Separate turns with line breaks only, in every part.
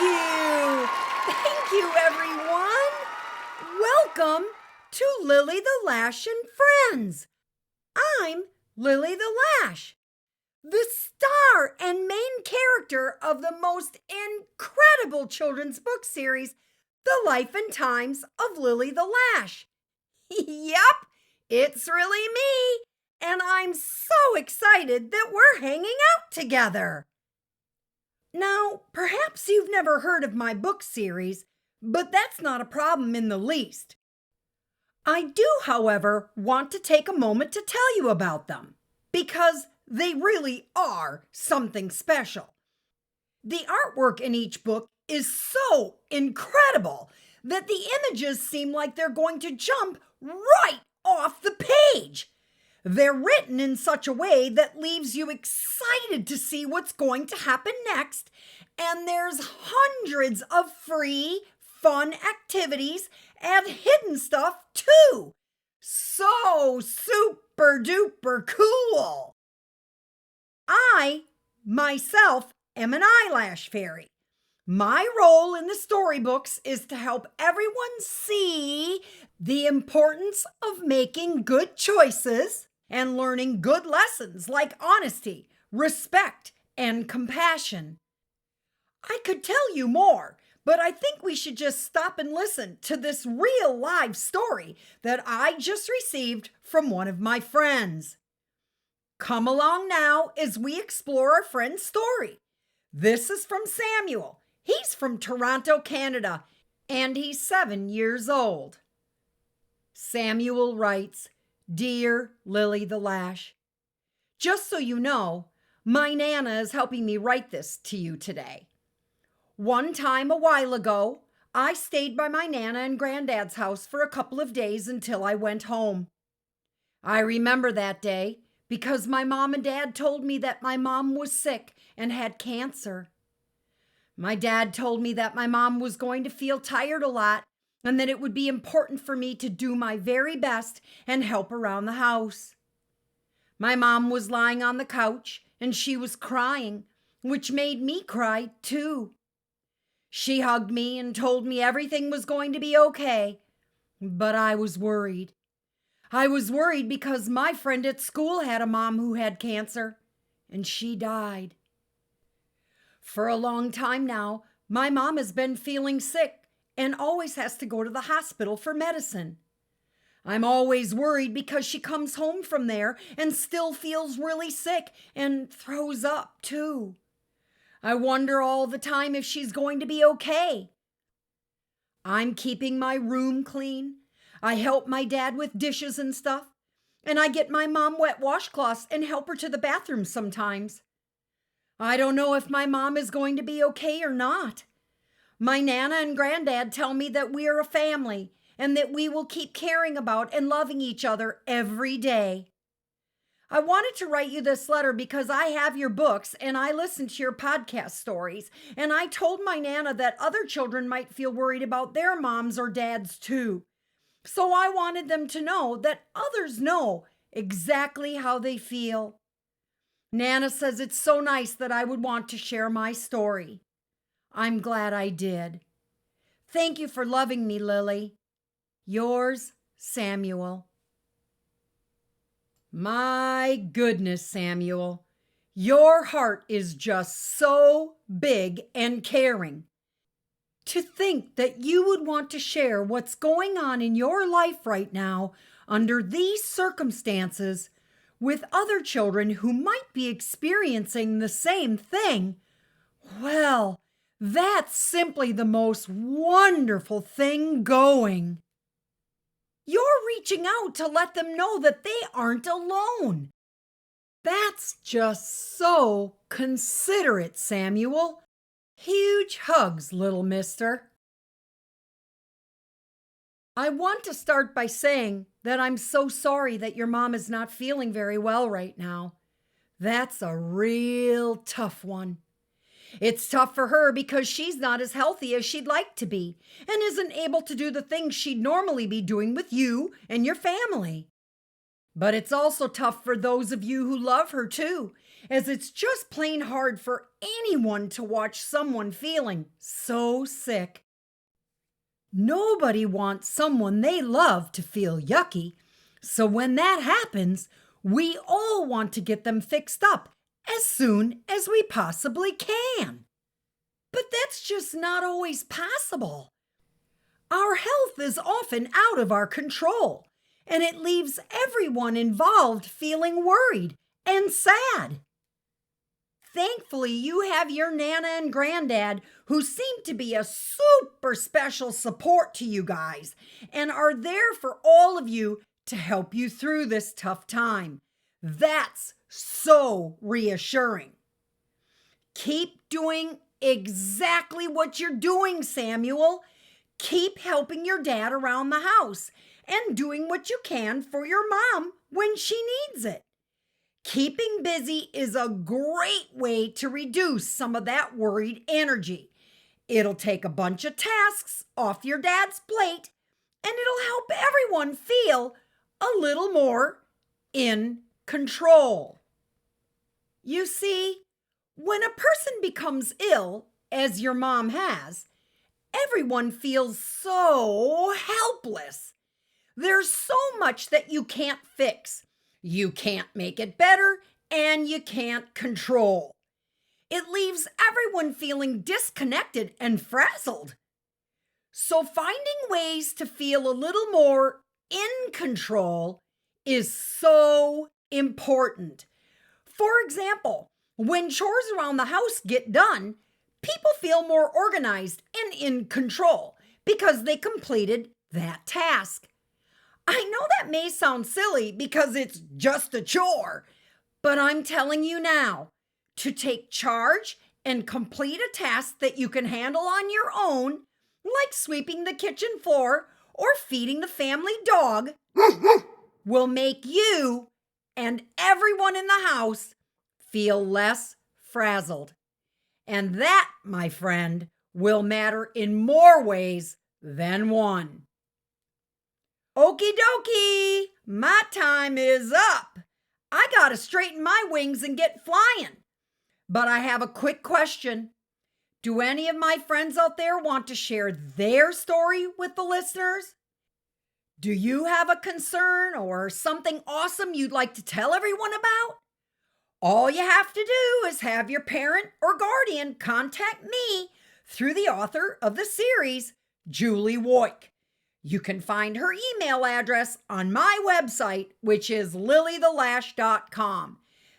you. Thank you, everyone. Welcome to Lilly the Lash and Friends. I'm Lilly the Lash, the star and main character of the most incredible children's book series, The Life and Times of Lilly the Lash. Yep, it's really me, and I'm so excited that we're hanging out together. Now, perhaps you've never heard of my book series, but that's not a problem in the least. I do, however, want to take a moment to tell you about them, because they really are something special. The artwork in each book is so incredible that the images seem like they're going to jump right off the page. They're written in such a way that leaves you excited to see what's going to happen next, and there's hundreds of free, fun activities and hidden stuff too. So super duper cool. I, myself, am an eyelash fairy. My role in the storybooks is to help everyone see the importance of making good choices and learning good lessons like honesty, respect, and compassion. I could tell you more, but I think we should just stop and listen to this real live story that I just received from one of my friends. Come along now as we explore our friend's story. This is from Samuel. He's from Toronto, Canada, and he's 7 years old. Samuel writes, "Dear Lilly the Lash, just so you know, my Nana is helping me write this to you today. One time a while ago, I stayed by my Nana and Granddad's house for a couple of days until I went home. I remember that day because my mom and dad told me that my mom was sick and had cancer. My dad told me that my mom was going to feel tired a lot and that it would be important for me to do my very best and help around the house. My mom was lying on the couch and she was crying, which made me cry too. She hugged me and told me everything was going to be okay, but I was worried. I was worried because my friend at school had a mom who had cancer, and she died. For a long time now, my mom has been feeling sick and always has to go to the hospital for medicine. I'm always worried because she comes home from there and still feels really sick and throws up too. I wonder all the time if she's going to be okay. I'm keeping my room clean. I help my dad with dishes and stuff, and I get my mom wet washcloths and help her to the bathroom sometimes. I don't know if my mom is going to be okay or not. My Nana and Granddad tell me that we are a family and that we will keep caring about and loving each other every day. I wanted to write you this letter because I have your books and I listen to your podcast stories, and I told my Nana that other children might feel worried about their moms or dads too. So I wanted them to know that others know exactly how they feel. Nana says it's so nice that I would want to share my story. I'm glad I did. Thank you for loving me, Lilly. Yours, Samuel." My goodness, Samuel. Your heart is just so big and caring. To think that you would want to share what's going on in your life right now under these circumstances with other children who might be experiencing the same thing, well, that's simply the most wonderful thing going. You're reaching out to let them know that they aren't alone. That's just so considerate, Samuel. Huge hugs, little mister. I want to start by saying that I'm so sorry that your mom is not feeling very well right now. That's a real tough one. It's tough for her because she's not as healthy as she'd like to be and isn't able to do the things she'd normally be doing with you and your family. But it's also tough for those of you who love her too, as it's just plain hard for anyone to watch someone feeling so sick. Nobody wants someone they love to feel yucky, so when that happens, we all want to get them fixed up as soon as we possibly can. But that's just not always possible. Our health is often out of our control, and it leaves everyone involved feeling worried and sad. Thankfully, you have your Nana and Granddad who seem to be a super special support to you guys and are there for all of you to help you through this tough time. That's so reassuring. Keep doing exactly what you're doing, Samuel. Keep helping your dad around the house and doing what you can for your mom when she needs it. Keeping busy is a great way to reduce some of that worried energy. It'll take a bunch of tasks off your dad's plate, and it'll help everyone feel a little more in control. You see, when a person becomes ill, as your mom has, everyone feels so helpless. There's so much that you can't fix. You can't make it better, and you can't control. It leaves everyone feeling disconnected and frazzled. So finding ways to feel a little more in control is so important. For example, when chores around the house get done, people feel more organized and in control because they completed that task. I know that may sound silly because it's just a chore, but I'm telling you now, to take charge and complete a task that you can handle on your own, like sweeping the kitchen floor or feeding the family dog, will make you and everyone in the house feel less frazzled. And that, my friend, will matter in more ways than one. Okie dokie, my time is up. I gotta straighten my wings and get flying. But I have a quick question. Do any of my friends out there want to share their story with the listeners? Do you have a concern or something awesome you'd like to tell everyone about? All you have to do is have your parent or guardian contact me through the author of the series, Julie Woik. You can find her email address on my website, which is lillythelash.com.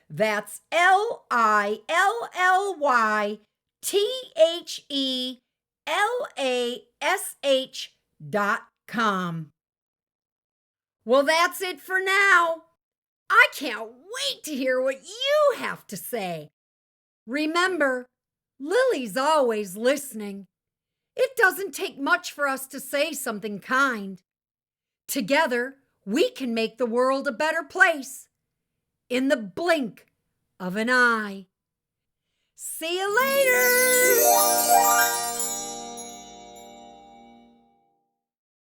That's LILLYTHELASH.com. Well, that's it for now. I can't wait to hear what you have to say. Remember, Lily's always listening. It doesn't take much for us to say something kind. Together, we can make the world a better place in the blink of an eye. See you later!